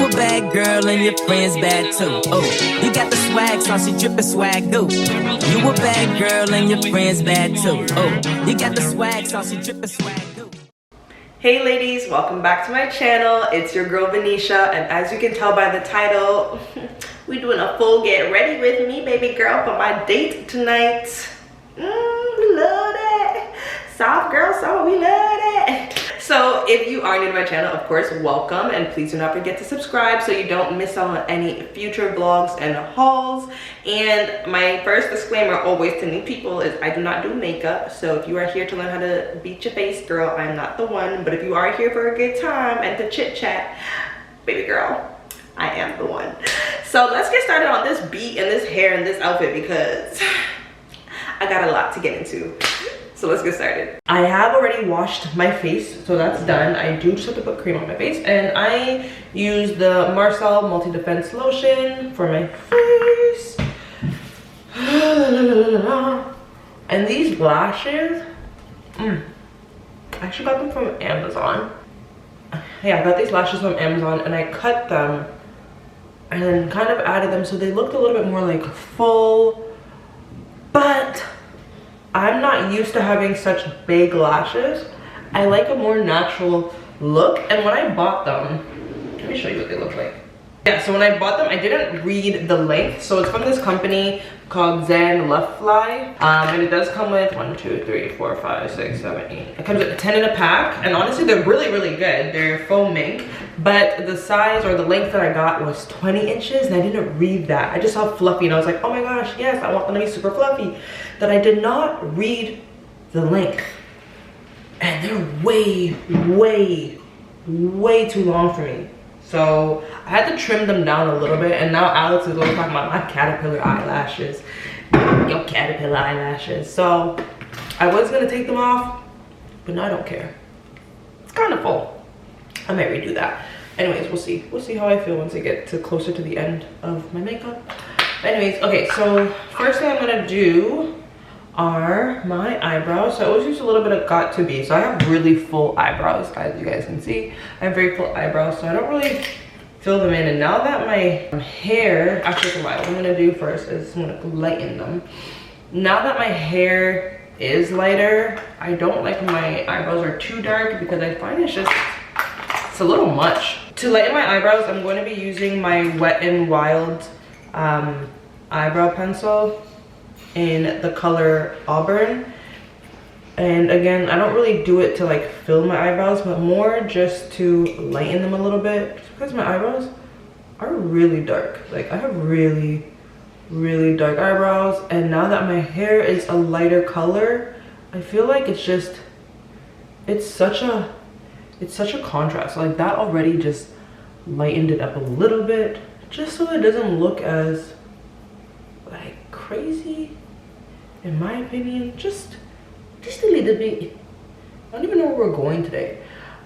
a bad girl and your friends bad too. Oh, you got the swag, saucy drippin' swag goo. You a bad girl and your friends bad too. Oh, you got the swag, saucy drippin' swag goo. Hey ladies, welcome back to my channel. It's your girl Venesha, and as you can tell by the title, we're doing a full get ready with me, baby girl, for my date tonight. We love that. Soft girl summer, we love that. So if you are new to my channel, of course, welcome, and please do not forget to subscribe so you don't miss out on any future vlogs and hauls. And my first disclaimer always to new people is I do not do makeup. So if you are here to learn how to beat your face, girl, I'm not the one. But if you are here for a good time and to chit chat, baby girl, I am the one. So let's get started on this beat and this hair and this outfit because I got a lot to get into. So let's get started. I have already washed my face, so that's done. I do just have to put cream on my face, and I use the Marcel Multi Defense Lotion for my face. And these lashes, I actually got them from Amazon. Yeah, I got these lashes from Amazon, and I cut them and then kind of added them so they looked a little bit more like full, but I'm not used to having such big lashes. I like a more natural look. And when I bought them, let me show you what they look like. Yeah, so when I bought them, I didn't read the length. So it's from this company called Zen Left Fly. And it does come with 1, 2, 3, 4, 5, 6, 7, 8. It comes with 10 in a pack. And honestly, they're really, really good. They're faux mink. But the size or the length that I got was 20 inches. And I didn't read that. I just saw fluffy and I was like, oh my gosh, yes, I want them to be super fluffy. That I did not read the length. And they're way, way, way too long for me. So I had to trim them down a little bit, and now Alex is always talking about my caterpillar eyelashes. Your caterpillar eyelashes. So I was gonna take them off, but now I don't care. It's kind of full. I might redo that. Anyways, we'll see. We'll see how I feel once I get to closer to the end of my makeup. Anyways, okay, so first thing I'm gonna do are my eyebrows. So I always use a little bit of Got To Be. So I have really full eyebrows, as you guys can see. I have very full eyebrows, so I don't really fill them in. And now that my hair, actually what I'm gonna do first is I'm gonna lighten them. Now that my hair is lighter, I don't like my eyebrows are too dark because I find it's a little much. To lighten my eyebrows, I'm going to be using my Wet n Wild eyebrow pencil in the color Auburn. And again, I don't really do it to like fill my eyebrows, but more just to lighten them a little bit, just because my eyebrows are really dark. Like I have really, really dark eyebrows, and now that my hair is a lighter color, I feel like it's such a contrast. Like that already just lightened it up a little bit, just so it doesn't look as like crazy, in my opinion. Just a little bit. I don't even know where we're going today.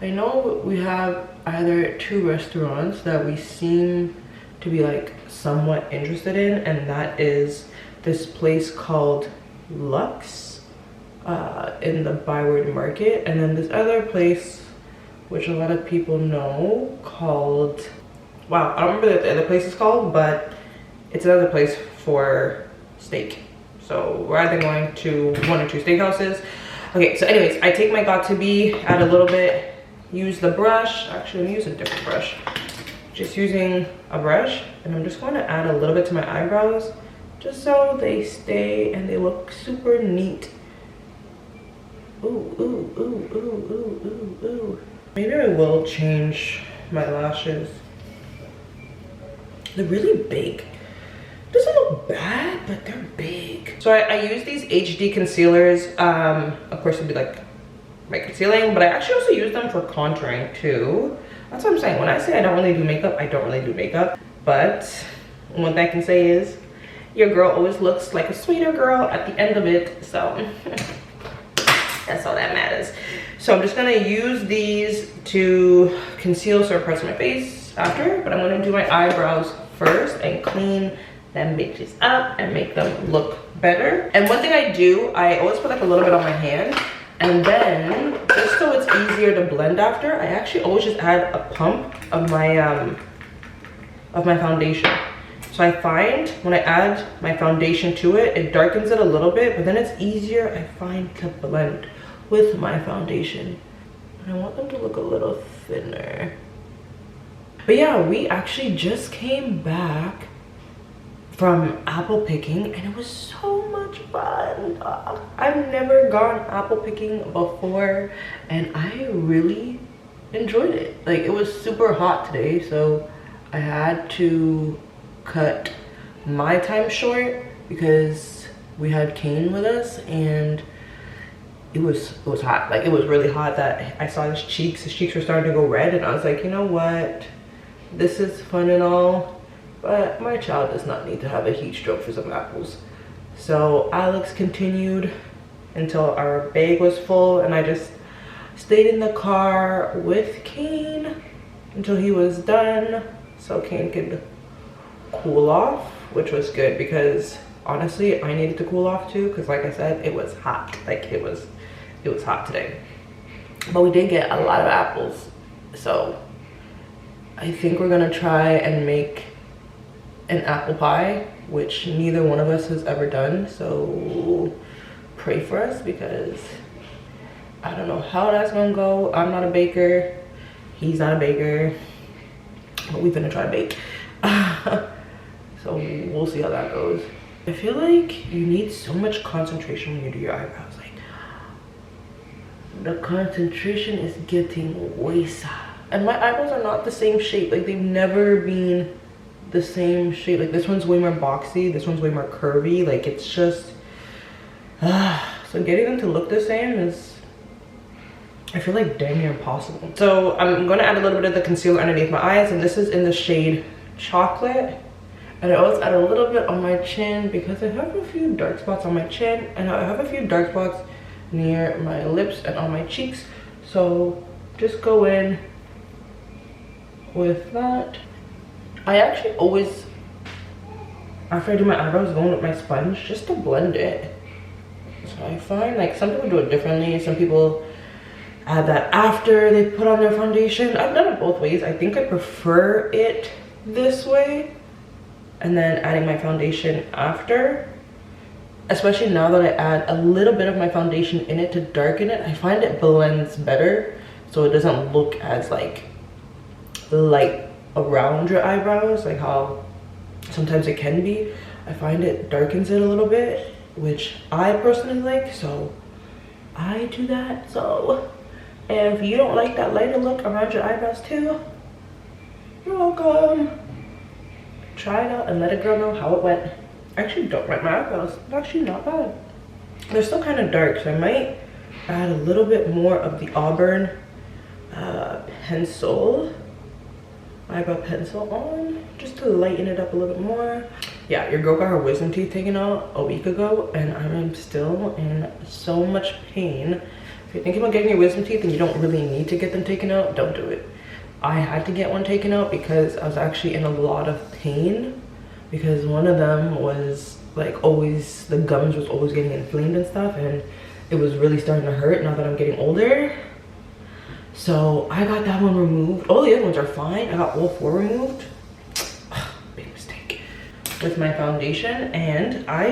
I know we have either two restaurants that we seem to be like somewhat interested in, and that is this place called Lux in the Byward Market, and then this other place which a lot of people know called, wow, I don't remember what the other place is called, but it's another place for steak. So we're either going to one or two steakhouses. Okay, so anyways, I take my Got To Be, add a little bit, use the brush. Actually, I'm using a different brush. Just using a brush, and I'm just going to add a little bit to my eyebrows, just so they stay and they look super neat. Ooh, ooh, ooh, ooh, ooh, ooh, ooh. Maybe I will change my lashes. They're really big. Doesn't look bad, but they're big. So I use these HD concealers. Of course, it'd be like my concealing, but I actually also use them for contouring too. That's what I'm saying. When I say I don't really do makeup, I don't really do makeup. But one thing I can say is your girl always looks like a sweeter girl at the end of it. So that's all that matters. So I'm just gonna use these to conceal certain parts of my face after, but I'm gonna do my eyebrows first and clean them bitches up and make them look better. And one thing I do, I always put like a little bit on my hand, and then just so it's easier to blend after, I actually always just add a pump of my of my foundation. So I find when I add my foundation to it, it darkens it a little bit, but then it's easier, I find, to blend with my foundation. And I want them to look a little thinner. But yeah, we actually just came back from apple picking and it was so much fun. I've never gone apple picking before and I really enjoyed it. Like, it was super hot today, so I had to cut my time short because we had Kane with us and it was hot. Like, it was really hot that I saw his cheeks were starting to go red, and I was like, you know what, this is fun and all, but my child does not need to have a heat stroke for some apples. So Alex continued until our bag was full, and I just stayed in the car with Kane until he was done so Kane could cool off, which was good because honestly I needed to cool off too, because like I said, it was hot. Like, it was hot today. But we did get a lot of apples, so I think we're gonna try and make an apple pie, which neither one of us has ever done, so pray for us because I don't know how that's gonna go. I'm not a baker, he's not a baker, but we're gonna try to bake. So we'll see how that goes. I feel like you need so much concentration when you do your eyebrows. Like, the concentration is getting way sad. And my eyebrows are not the same shape. Like, they've never been the same shape. Like, this one's way more boxy, this one's way more curvy. Like, it's just so getting them to look the same is, I feel like, dang near impossible. So I'm gonna add a little bit of the concealer underneath my eyes, and this is in the shade Chocolate. And I always add a little bit on my chin because I have a few dark spots on my chin and I have a few dark spots near my lips and on my cheeks. So just go in with that. I actually always, after I do my eyebrows, go in with my sponge just to blend it. So I find, like, some people do it differently. Some people add that after they put on their foundation. I've done it both ways. I think I prefer it this way, and then adding my foundation after, especially now that I add a little bit of my foundation in it to darken it. I find it blends better, so it doesn't look as like light around your eyebrows like how sometimes it can be. I find it darkens it a little bit, which I personally like, so I do that. So if you don't like that lighter look around your eyebrows too, you're welcome. Try it out and let a girl know how it went. I actually don't like my eyebrows. They're actually not bad. They're still kind of dark, so I might add a little bit more of the Auburn pencil, eyebrow pencil on, just to lighten it up a little bit more. Yeah, your girl got her wisdom teeth taken out a week ago, and I'm still in so much pain. If you're thinking about getting your wisdom teeth and you don't really need to get them taken out, don't do it. I had to get one taken out because I was actually in a lot of pain because one of them was like always, the gums was always getting inflamed and stuff, and it was really starting to hurt now that I'm getting older. So I got that one removed. All the other ones are fine. I got all 4 removed. Big mistake. With my foundation, and I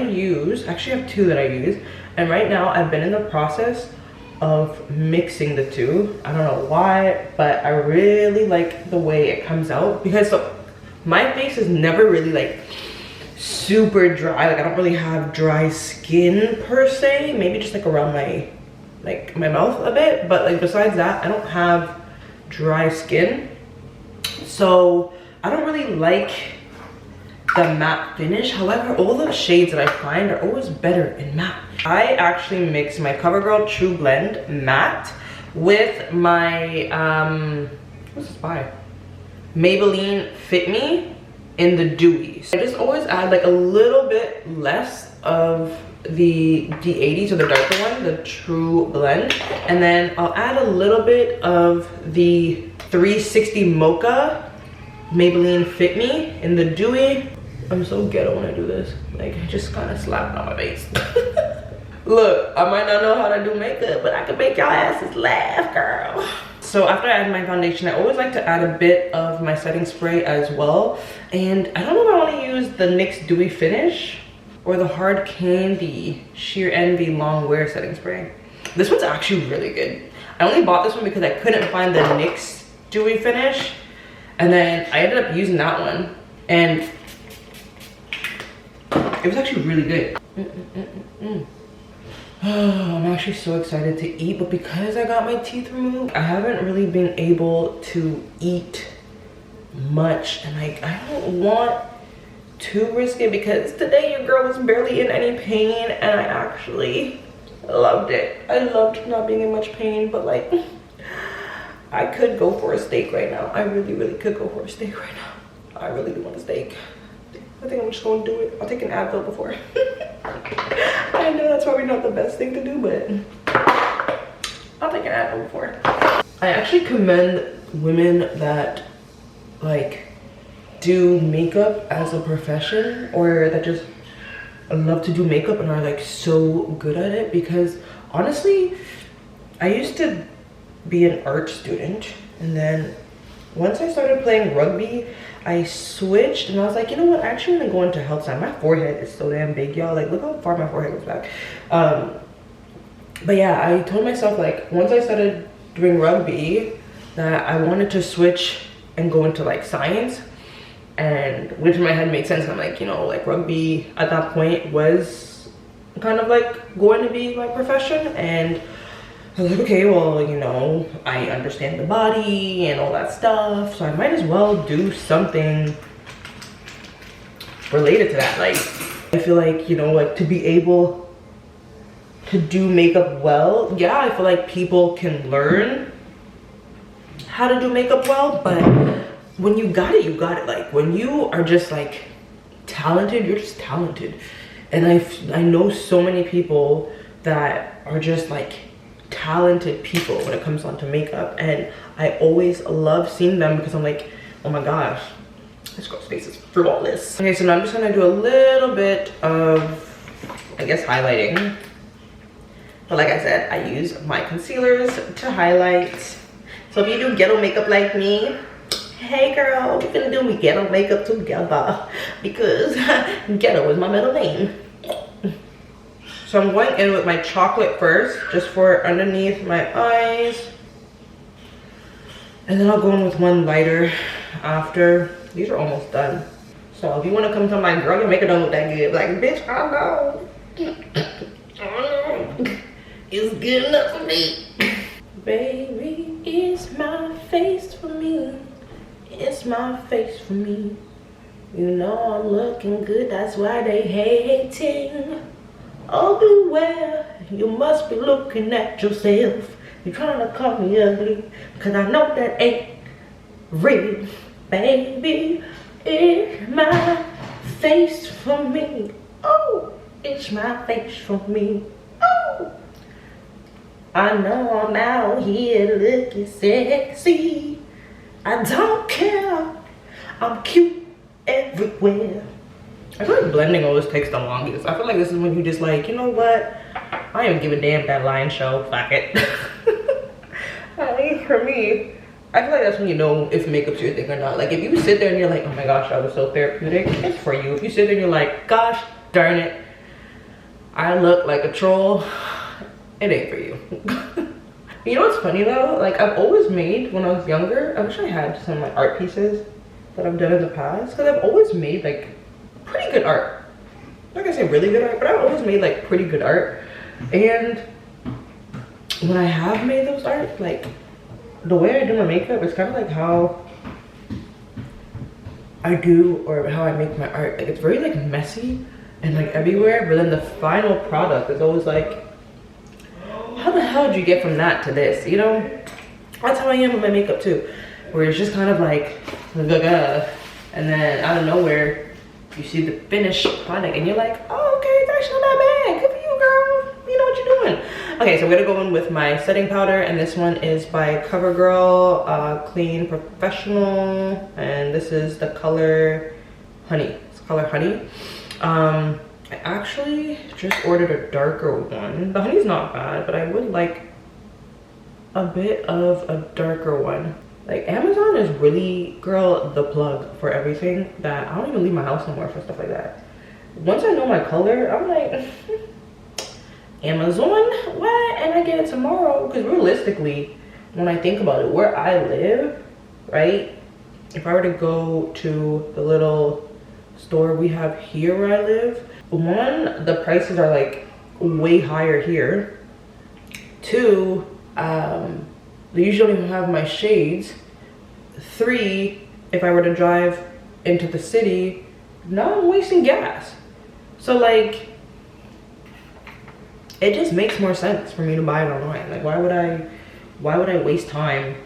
actually have 2 that I use, and right now I've been in the process of mixing the 2. I don't know why, but I really like the way it comes out because my face is never really like super dry. Like, I don't really have dry skin per se, maybe just like around my mouth a bit, but like besides that I don't have dry skin, so I don't really like the matte finish. However, all the shades that I find are always better in matte. I actually mix my CoverGirl True Blend Matte with my what's this by? Maybelline Fit Me in the Dewy. I just always add like a little bit less of the D80, so the darker one, the True Blend, and then I'll add a little bit of the 360 Mocha Maybelline Fit Me in the Dewy. I'm so ghetto when I do this. Like, I just kind of slapped on my face. Look, I might not know how to do makeup, but I can make y'all asses laugh, girl. So after I add my foundation, I always like to add a bit of my setting spray as well. And I don't know if I want to use the NYX Dewy Finish or the Hard Candy Sheer Envy Long Wear setting spray. This one's actually really good. I only bought this one because I couldn't find the NYX Dewy Finish. And then I ended up using that one. And it was actually really good. I'm actually so excited to eat, but because I got my teeth removed, I haven't really been able to eat much, and like I don't want to risk it because today your girl was barely in any pain and I actually loved it. I loved not being in much pain, but like I could go for a steak right now. I really could go for a steak right now. I really do want a steak. I think I'm just gonna do it. I'll take an Advil before. I know that's probably not the best thing to do, but I'll take an Advil before. I actually commend women that like do makeup as a profession, or that just love to do makeup and are like so good at it, because honestly, I used to be an art student, and then once I started playing rugby, I switched and I was like, you know what, I actually want to go into health science. My forehead is so damn big, y'all. Like, look how far my forehead goes back. But yeah, I told myself, like, once I started doing rugby, that I wanted to switch and go into like science, and which in my head made sense. I'm like, you know, like rugby at that point was kind of like going to be my profession, and I was like, okay, well, you know, I understand the body and all that stuff, so I might as well do something related to that. Like, I feel like, you know, like to be able to do makeup well, yeah, I feel like people can learn how to do makeup well, but when you got it, you got it. Like, when you are just like talented, you're just talented. And I know so many people that are just like talented people when it comes onto makeup, and I always love seeing them because I'm like, oh my gosh, this girl's face is flawless. Okay, so now I'm just gonna do a little bit of, I guess, highlighting. But like I said, I use my concealers to highlight. So if you do ghetto makeup like me, hey girl, we're gonna do me ghetto makeup together, because ghetto is my middle name. So I'm going in with my chocolate first, just for underneath my eyes. And then I'll go in with one lighter after. These are almost done. So if you want to come to my girl, your makeup don't look that good. Like, bitch, I know. It's good enough for me. Baby, it's my face for me. It's my face for me. You know I'm looking good, that's why they hating. Ugly, well, you must be looking at yourself. You're trying to call me ugly, cause I know that ain't real. Baby, it's my face for me. Oh, it's my face for me. Oh, I know I'm out here looking sexy. I don't care, I'm cute everywhere. I feel like blending always takes the longest. I feel like this is when you just like, you know what? I don't give a damn that lion show. Fuck it. I mean, for me, I feel like that's when you know if makeup's your thing or not. Like, if you sit there and you're like, oh my gosh, that was so therapeutic, it's for you. If you sit there and you're like, gosh darn it, I look like a troll, it ain't for you. You know what's funny though? Like, I've always made, when I was younger, I wish I had some like art pieces that I've done in the past, because I've always made like pretty good art. I'm not gonna say really good art, but I've always made like pretty good art. And when I have made those art, like the way I do my makeup is kind of like how I do, or how I make my art. Like, it's very like messy and like everywhere, but then the final product is always like, how the hell did you get from that to this? You know, that's how I am with my makeup too, where it's just kind of like and then out of nowhere you see the finished product and you're like, oh, okay, it's actually not bad. Good for you, girl. You know what you're doing. Okay, so I'm gonna go in with my setting powder, and this one is by CoverGirl Clean Professional, and this is the color Honey. It's color Honey. I actually just ordered a darker one. The honey's not bad, but I would like a bit of a darker one. Like Amazon is really, girl, the plug for everything that I don't even leave my house anymore for stuff like that. Once I know my color, I'm like, Amazon, what? And I get it tomorrow. Because realistically, when I think about it, where I live, right? If I were to go to the little store we have here where I live, one, the prices are like way higher here. Two, they usually don't have my shades. Three, if I were to drive into the city, now I'm wasting gas. So like, it just makes more sense for me to buy it online. Like, why would I waste time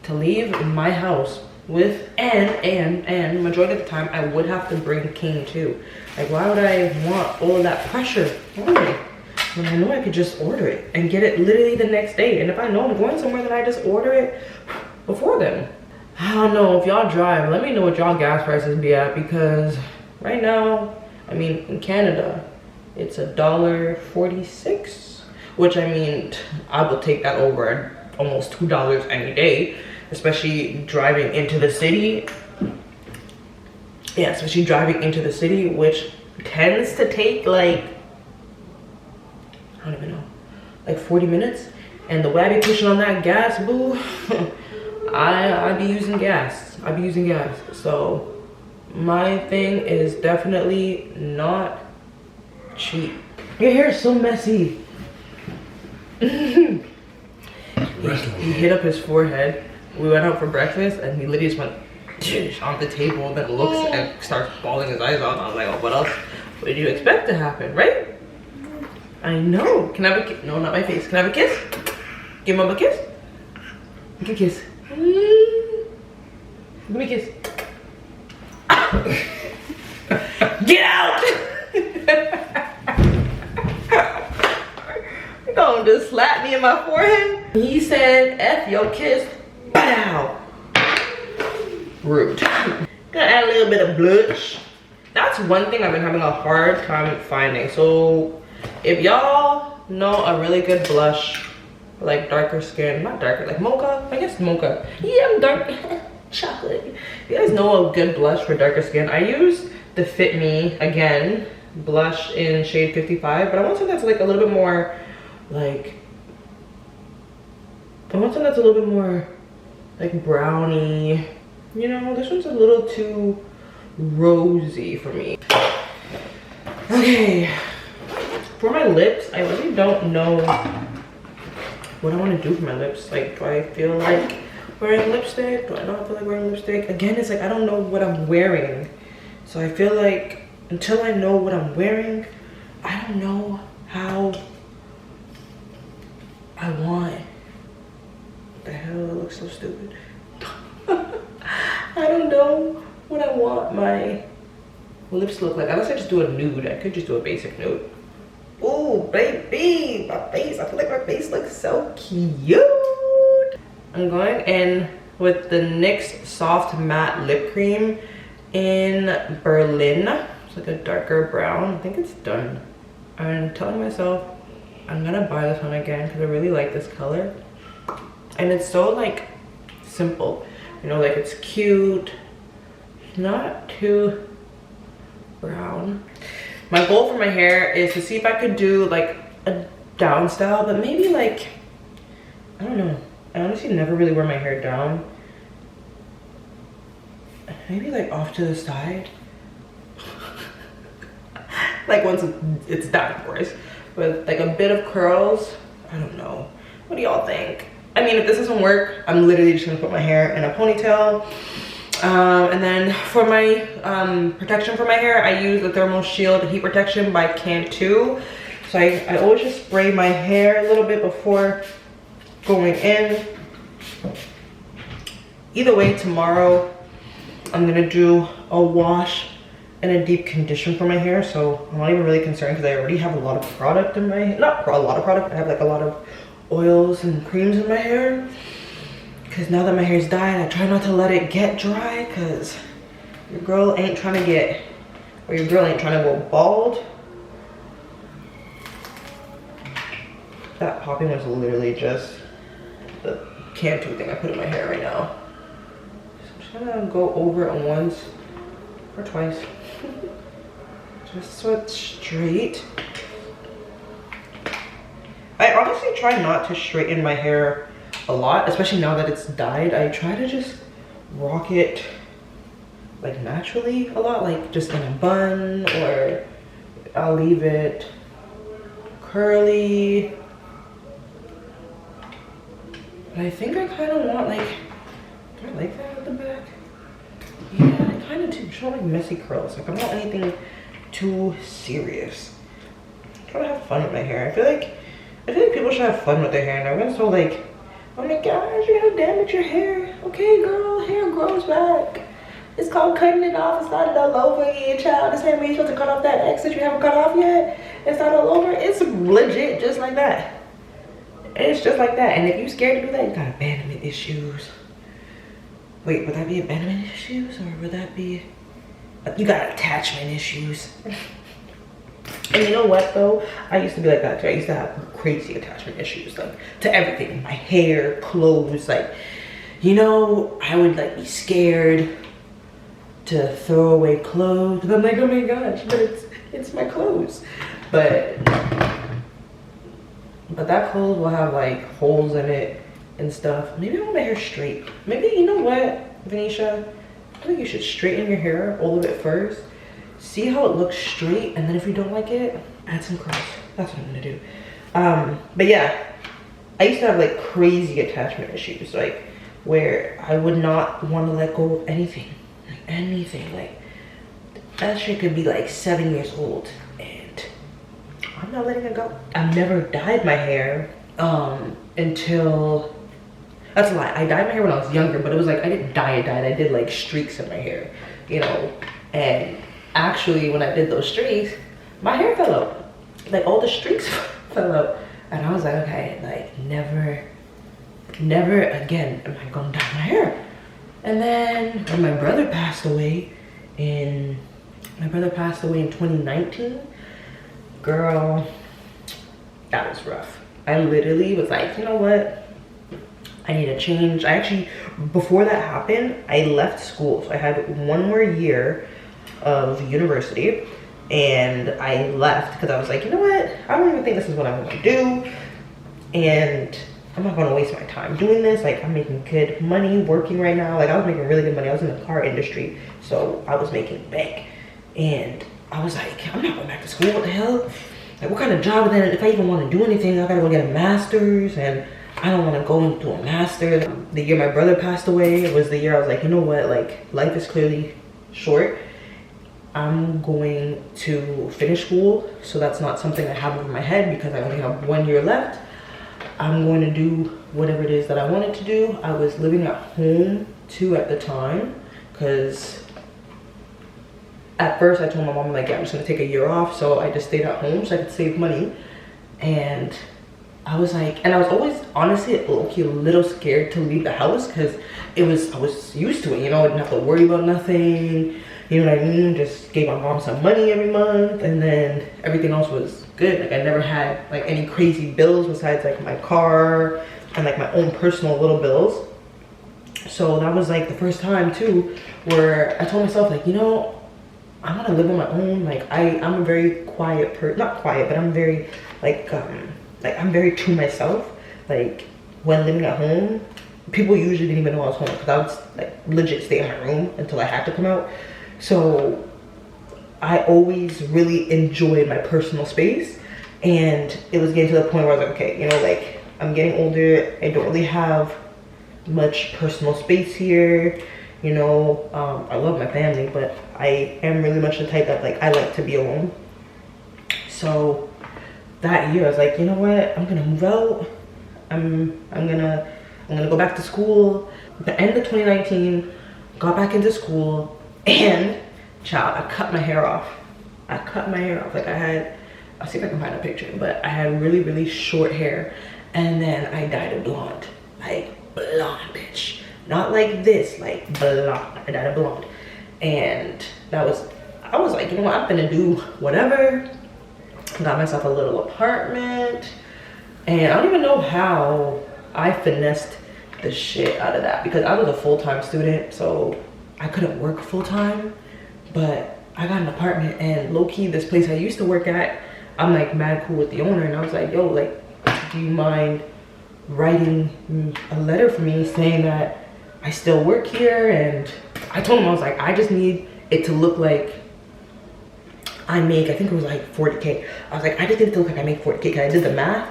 to leave my house with, and majority of the time I would have to bring King too. Like, why would I want all of that pressure on me when I know I could just order it and get it literally the next day? And if I know I'm going somewhere, then I just order it before then. I don't know, if y'all drive, let me know what y'all gas prices be at, because right now, I mean, in Canada, it's $1.46, which, I mean, I will take that over almost $2 any day, especially driving into the city. Yeah, especially driving into the city, which tends to take like, I don't even know, like 40 minutes. And the way I be pushing on that gas, boo, I be using gas. I be using gas. So my thing is definitely not cheap. Your hair is so messy. He hit up his forehead. We went out for breakfast and he literally just went on the table and then looks and starts bawling his eyes out. I was like, oh, what else? What did you expect to happen, right? I know. Can I have a kiss? No, not my face. Can I have a kiss? Give mom a kiss. Give me a kiss. Give me a kiss. Get out! You gonna just slap me in my forehead? He said, F your kiss. Bow. Rude. Gonna add a little bit of blush. That's one thing I've been having a hard time finding. So if y'all know a really good blush, like darker skin, not darker, like mocha, I guess mocha. Yeah, I'm dark. Chocolate. If you guys know a good blush for darker skin, I use the Fit Me, again, blush in shade 55, but I want something that's like a little bit more, like, I want something that's a little bit more like brownie. You know, this one's a little too rosy for me. Okay, for my lips, I really don't know what I want to do for my lips. Like, do I feel like wearing lipstick? Do I not feel like wearing lipstick? Again, it's like I don't know what I'm wearing. So I feel like until I know what I'm wearing, I don't know how I want. What the hell, it looks so stupid. I don't know what I want my lips to look like. Unless I just do a nude. I could just do a basic nude. Oh, baby, my face. I feel like my face looks so cute. I'm going in with the NYX Soft Matte Lip Cream in Berlin. It's like a darker brown. I think it's done. I'm telling myself I'm gonna buy this one again because I really like this color. And it's so like simple. You know, like it's cute, not too brown. My goal for my hair is to see if I could do like a down style, but maybe like, I don't know. I honestly never really wear my hair down. Maybe like off to the side. Like once it's down, of course. With like a bit of curls. I don't know. What do y'all think? I mean, if this doesn't work, I'm literally just gonna put my hair in a ponytail. And then for my protection for my hair, I use the Thermal Shield Heat Protection by Cantu. So I always just spray my hair a little bit before going in. Either way, tomorrow I'm gonna do a wash and a deep condition for my hair. So I'm not even really concerned because I already have a lot of product in my, not a lot of product, I have like a lot of oils and creams in my hair. Because now that my hair's dyed, I try not to let it get dry because your girl ain't trying to get, or your girl ain't trying to go bald. That popping was literally just the Cantu thing I put in my hair right now. So I'm just gonna go over it once or twice. Just so it's straight. I honestly try not to straighten my hair a lot, especially now that it's dyed. I try to just rock it like naturally a lot, like just in a bun, or I'll leave it curly. But I think I kind of want like, do I like that at the back? Yeah, I kind of do. Just want like messy curls. Like I don't want anything too serious. I'm trying to have fun with my hair. I feel like people should have fun with their hair. And everyone's so like, oh my gosh, you're gonna damage your hair. Okay, girl, hair grows back. It's called cutting it off and start it all over again, child. The same way you're supposed to cut off that excess you haven't cut off yet and start all over. It's legit just like that. It's just like that. And if you're scared to do that, you got abandonment issues. Wait, would that be abandonment issues, or would that be, you got attachment issues? And you know what though? I used to be like that too. I used to have crazy attachment issues, like to everything. My hair, clothes, like, you know, I would like be scared to throw away clothes. And I'm like, oh my gosh, but it's my clothes. But that clothes will have like holes in it and stuff. Maybe I want my hair straight. Maybe, you know what, Venesha? I think you should straighten your hair all of it first. See how it looks straight, and then if you don't like it, add some curls. That's what I'm gonna do. But yeah, I used to have like crazy attachment issues, like where I would not want to let go of anything. Like anything. Like that shit could be like 7 years old and I'm not letting it go. I've never dyed my hair until, that's a lie. I dyed my hair when I was younger, but it was like, I didn't dye it, I did like streaks in my hair, you know. And actually when I did those streaks, my hair fell out. Like all the streaks fell out. And I was like, okay, like never again am I gonna dye my hair. And then when my brother passed away in 2019, girl, that was rough. I literally was like, you know what? I need a change. I actually, before that happened, I left school. So I had 1 more year of university and I left because I was like, you know what? I don't even think this is what I want to do. And I'm not gonna waste my time doing this. Like, I'm making good money working right now. Like, I was making really good money. I was in the car industry, so I was making bank. And I was like, I'm not going back to school. What the hell? Like, what kind of job? Then if I even want to do anything, I gotta go get a master's, and I don't want to go into a master's. The year my brother passed away was the year I was like, you know what? Like, life is clearly short. I'm going to finish school, so that's not something I have over my head because I only have 1 year left. I'm going to do whatever it is that I wanted to do. I was living at home too at the time because at first I told my mom, like, yeah, I'm just gonna take a year off. So I just stayed at home so I could save money. And I was like, and I was always honestly low-key a little scared to leave the house because I was used to it, you know. I didn't have to worry about nothing, you know what I mean? Just gave my mom some money every month and then everything else was good. Like, I never had like any crazy bills besides like my car and like my own personal little bills. So that was like the first time too where I told myself, like, you know, I want to live on my own. Like, I'm a very quiet person, not quiet, but I'm very like I'm very to myself. Like, when living at home, people usually didn't even know I was home because I would like legit stay in my room until I had to come out. So I always really enjoyed my personal space, and it was getting to the point where I was like, okay, you know, like, I'm getting older. I don't really have much personal space here, you know. I love my family, but I am really much the type that, like, I like to be alone. So that year I was like, you know what, I'm gonna move out. I'm gonna go back to school. The end of 2019, got back into school, and child, I cut my hair off. Like, I'll see if I can find a picture, but I had really, really short hair, and then I dyed it blonde. Like, blonde, bitch. Not like this, like blonde. I dyed it blonde. And I was like, you know what, I'm gonna do whatever. Got myself a little apartment, and I don't even know how I finessed the shit out of that because I was a full-time student, so I couldn't work full-time. But I got an apartment, and low-key, this place I used to work at, I'm like mad cool with the owner, and I was like, yo, like, do you mind writing a letter for me saying that I still work here? And I told him, I was like, I just need it to look like I make, I think it was like 40K. I was like, I just need it to look like I make 40K, because I did the math.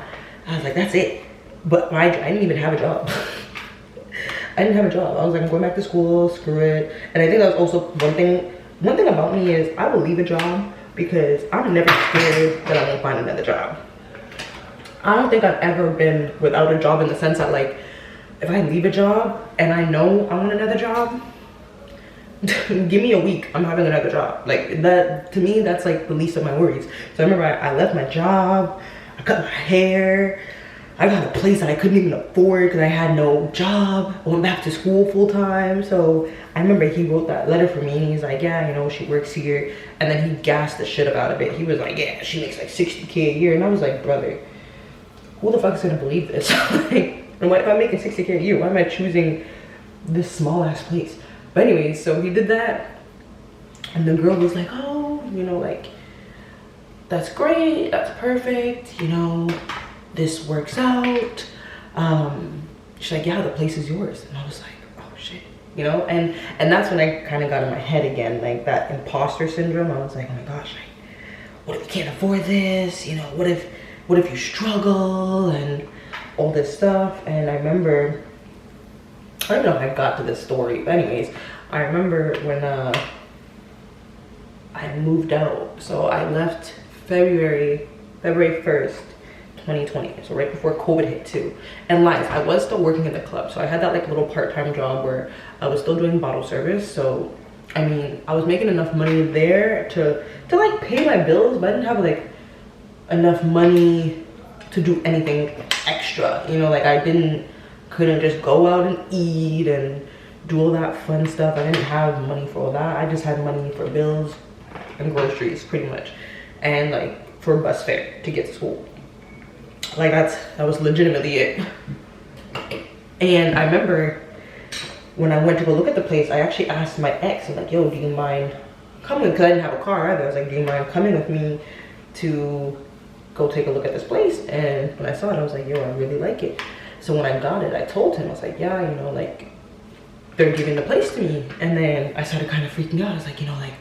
I was like, that's it. But I didn't even have a job. I didn't have a job. I was like, I'm going back to school, screw it. And I think that was also one thing about me is I will leave a job because I'm never scared that I won't find another job. I don't think I've ever been without a job in the sense that, like, if I leave a job and I know I want another job, give me a week, I'm having another job. Like, that, to me, that's like the least of my worries. So I remember I left my job, I cut my hair, I got a place that I couldn't even afford because I had no job. I went back to school full time. So I remember he wrote that letter for me, and he's like, yeah, you know, she works here. And then he gassed the shit about it. He was like, yeah, she makes like 60K a year. And I was like, brother, who the fuck is gonna believe this? Like, and what if I'm making 60K a year? Why am I choosing this small ass place? But anyways, so he did that, and the girl was like, oh, you know, like, that's great, that's perfect, you know, this works out. She's like, yeah, the place is yours. And I was like, oh shit, you know. And that's when I kind of got in my head again, like that imposter syndrome. I was like, oh my gosh, like, what if you can't afford this? You know, what if you struggle and all this stuff? And I remember, I don't know if I got to this story, but anyways, I remember when I moved out. So I left February 1st, 2020. So right before COVID hit too. And lies, I was still working in the club. So I had that like little part-time job where I was still doing bottle service. So I mean, I was making enough money there to like pay my bills, but I didn't have like enough money to do anything extra. You know, like couldn't just go out and eat and do all that fun stuff. I didn't have money for all that. I just had money for bills and groceries pretty much, and like for bus fare to get to school. Like that was legitimately it. And I remember when I went to go look at the place, I actually asked my ex, I'm like, yo, do you mind coming? Because I didn't have a car either. I was like, do you mind coming with me to go take a look at this place? And when I saw it, I was like, yo, I really like it. So when I got it, I told him, I was like, yeah, you know, like, they're giving the place to me. And then I started kind of freaking out. I was like, you know, like,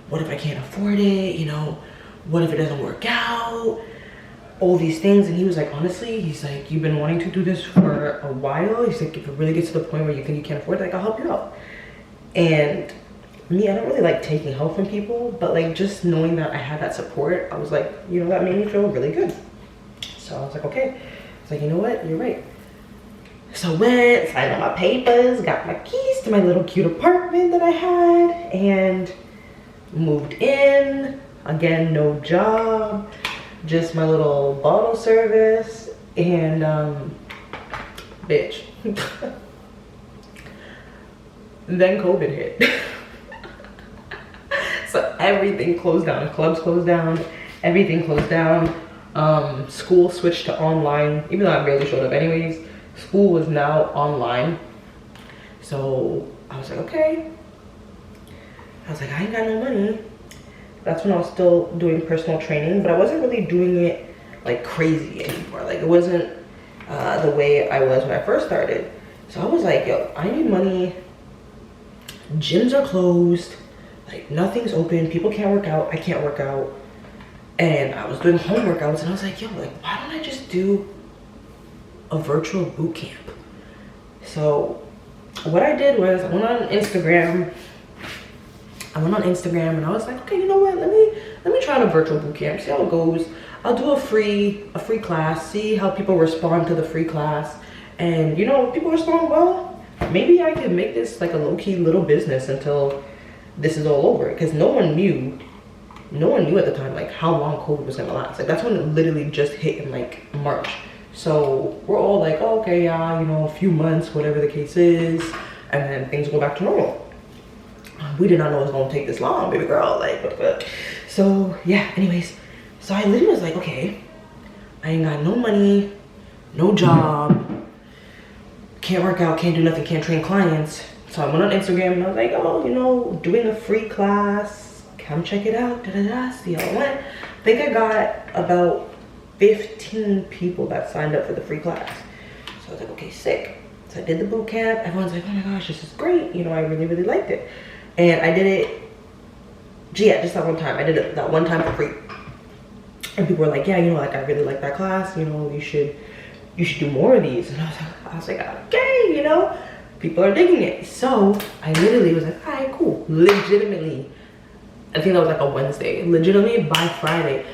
what if I can't afford it? You know, what if it doesn't work out? All these things. And he was like, honestly, he's like, you've been wanting to do this for a while. He's like, if it really gets to the point where you think you can't afford it, like, I'll help you out. And me, I don't really like taking help from people, but like just knowing that I had that support, I was like, you know, that made me feel really good. So I was like, okay. I was like, you know what, you're right. So I went, signed all my papers, got my keys to my little cute apartment that I had, and moved in. Again, no job, just my little bottle service, and bitch. Then COVID hit. So everything closed down, clubs closed down, everything closed down. School switched to online, even though I barely showed up anyways. School was now online. So I was like, okay. I was like, I ain't got no money. That's when I was still doing personal training, but I wasn't really doing it like crazy anymore. Like it wasn't the way I was when I first started. So I was like, yo, I need money. Gyms are closed. Like nothing's open. People can't work out. I can't work out. And I was doing home workouts, and I was like, yo, like why don't I just do a virtual boot camp? So what I did was I went on Instagram and I was like, okay, you know what, let me try out a virtual boot camp, see how it goes. I'll do a free class, see how people respond to the free class. And you know, if people respond well, maybe I can make this like a low-key little business until this is all over. Because no one knew at the time like how long COVID was gonna last. Like that's when it literally just hit in like March. So we're all like, oh, okay, yeah, you know, a few months, whatever the case is, and then things go back to normal. We did not know it was gonna take this long, baby girl, like, what the fuck. So yeah, anyways, so I literally was like, okay, I ain't got no money, no job, can't work out, can't do nothing, can't train clients. So I went on Instagram and I was like, oh, you know, doing a free class, come check it out, see how it went. I think I got about 15 people that signed up for the free class. So I was like, okay, sick. So I did the boot camp. Everyone's like, oh my gosh, this is great. You know, I really, really liked it. And I did it, yeah, just that one time. I did it that one time for free. And people were like, yeah, you know, like I really like that class. You know, you should do more of these. And I was like, okay, you know, people are digging it. So I literally was like, all right, cool. Legitimately, I think that was like a Wednesday. Legitimately by Friday,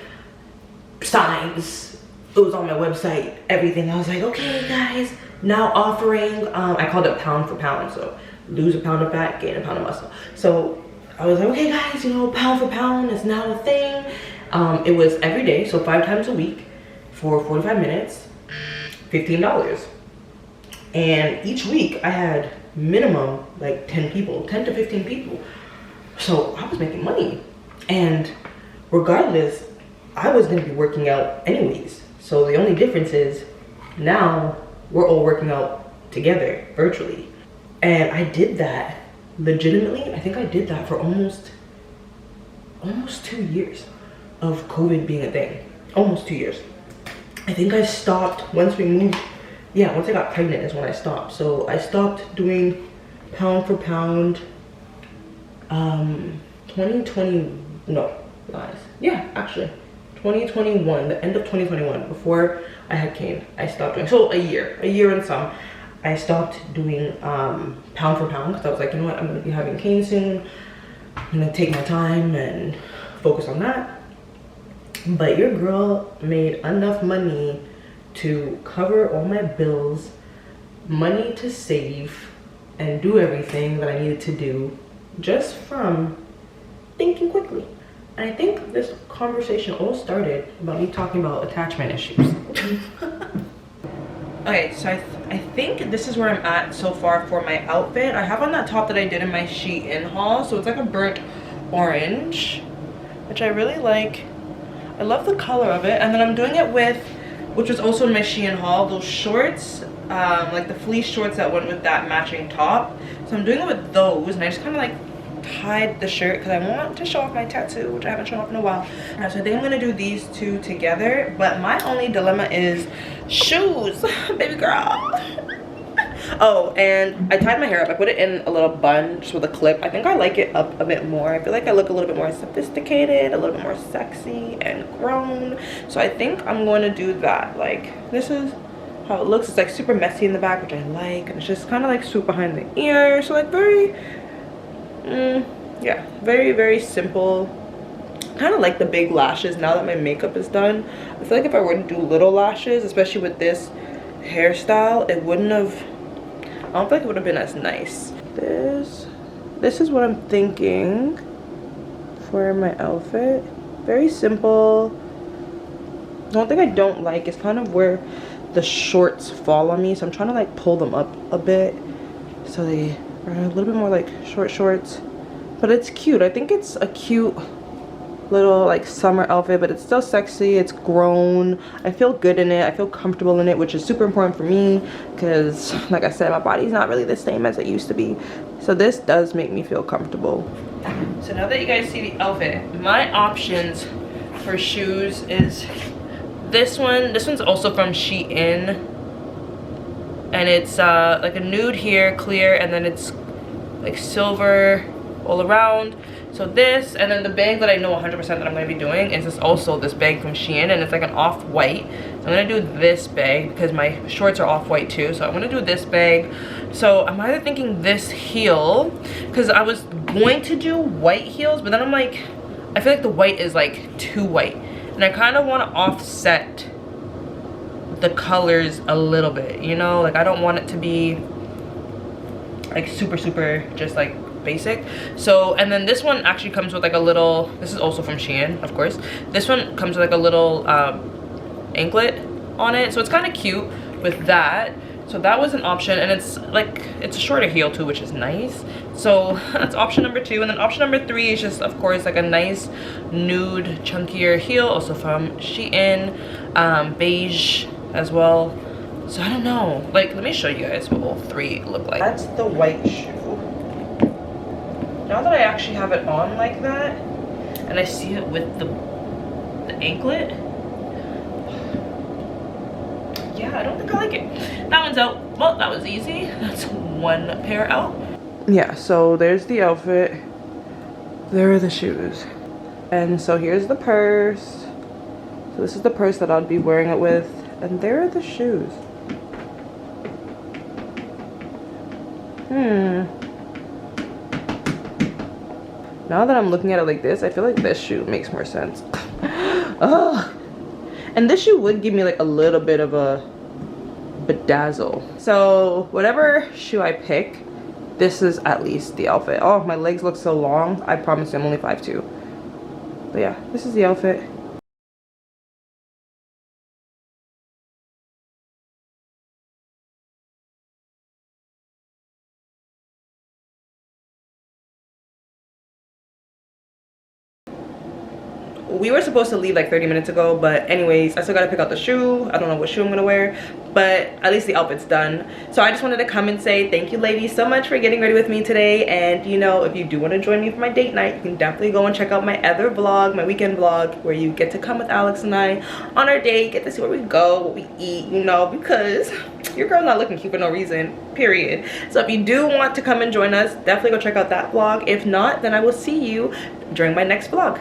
signs, it was on my website, everything. I was like, okay guys, now offering, I called it pound for pound. So lose a pound of fat, gain a pound of muscle. So I was like, okay guys, you know, pound for pound is now a thing. It was every day, so 5 times a week for 45 minutes, $15. And each week I had minimum like 10 to 15 people. So I was making money. And regardless, I was gonna be working out anyways. So the only difference is now we're all working out together virtually. And I did that legitimately. I think I did that for almost 2 years of COVID being a thing. Almost 2 years. I think I stopped once we moved. Yeah, once I got pregnant is when I stopped. So I stopped doing pound for pound 2020, no, lies. Yeah, actually 2021, the end of 2021, before I had cane, I stopped doing, so a year and some, I stopped doing pound for pound because I was like, you know what, I'm gonna be having cane soon. I'm gonna take my time and focus on that. But your girl made enough money to cover all my bills, money to save, and do everything that I needed to do just from thinking quickly. And I think this conversation all started about me talking about attachment issues. Okay, so I think this is where I'm at so far for my outfit. I have on that top that I did in my Shein haul, so it's like a burnt orange, which I really like. I love the color of it. And then I'm doing it with, which was also in my Shein haul, those shorts, like the fleece shorts that went with that matching top. So I'm doing it with those, and I just kind of like tied the shirt because I want to show off my tattoo, which I haven't shown off in a while. So I think I'm gonna do these two together, but my only dilemma is shoes. Baby girl. Oh, and I tied my hair up. I put it in a little bun just with a clip. I think I like it up a bit more. I feel like I look a little bit more sophisticated, a little bit more sexy and grown. So I think I'm going to do that. Like, this is how it looks. It's like super messy in the back, which I like, and it's just kind of like swoop behind the ear. So like very yeah, very, very simple. Kind of like the big lashes now that my makeup is done. I feel like if I were to do little lashes, especially with this hairstyle, it wouldn't have, I don't think it would have been as nice. This is what I'm thinking for my outfit. Very simple. The one thing I don't like is kind of where the shorts fall on me, so I'm trying to like pull them up a bit so they are a little bit more like short shorts. But it's cute. I think it's a cute little like summer outfit, but it's still sexy. It's grown. I feel good in it. I feel comfortable in it, which is super important for me because, like I said, my body's not really the same as it used to be. So this does make me feel comfortable. So now that you guys see the outfit, my options for shoes is this one. This one's also from Shein, and it's like a nude here, clear, and then it's like silver all around. So this, and then the bag that I know 100% that I'm going to be doing is also this bag from Shein, and it's like an off-white. So I'm going to do this bag because my shorts are off-white too. So I'm going to do this bag. So I'm either thinking this heel, because I was going to do white heels, but then I'm like, I feel like the white is like too white. And I kind of want to offset the colors a little bit, you know? Like I don't want it to be like super just like basic. So, and then this one actually comes with like a little, this is also from Shein, of course. This one comes with like a little anklet on it, so it's kind of cute with that. So that was an option, and it's like, it's a shorter heel too, which is nice. So that's option number 2. And then option number 3 is just, of course, like a nice nude chunkier heel, also from Shein, beige as well. So I don't know. Like, let me show you guys what all three look like. That's the white shoe. Now that I actually have it on like that, and I see it with the anklet, yeah, I don't think I like it. That one's out. Well, that was easy. That's one pair out. Yeah, so there's the outfit. There are the shoes. And so here's the purse. So this is the purse that I'd be wearing it with. And there are the shoes. Now that I'm looking at it like this, I feel like this shoe makes more sense. Ugh. And this shoe would give me like a little bit of a bedazzle. So whatever shoe I pick, this is at least the outfit. Oh, my legs look so long. I promise you I'm only 5'2". But yeah, this is the outfit. We were supposed to leave like 30 minutes ago, but anyways, I still gotta pick out the shoe. I don't know what shoe I'm gonna wear, but at least the outfit's done. So I just wanted to come and say thank you ladies so much for getting ready with me today. And you know, if you do want to join me for my date night, you can definitely go and check out my other vlog, my weekend vlog, where you get to come with Alex and I on our date, get to see where we go, what we eat, you know, because your girl's not looking cute for no reason, period. So if you do want to come and join us, definitely go check out that vlog. If not, then I will see you during my next vlog.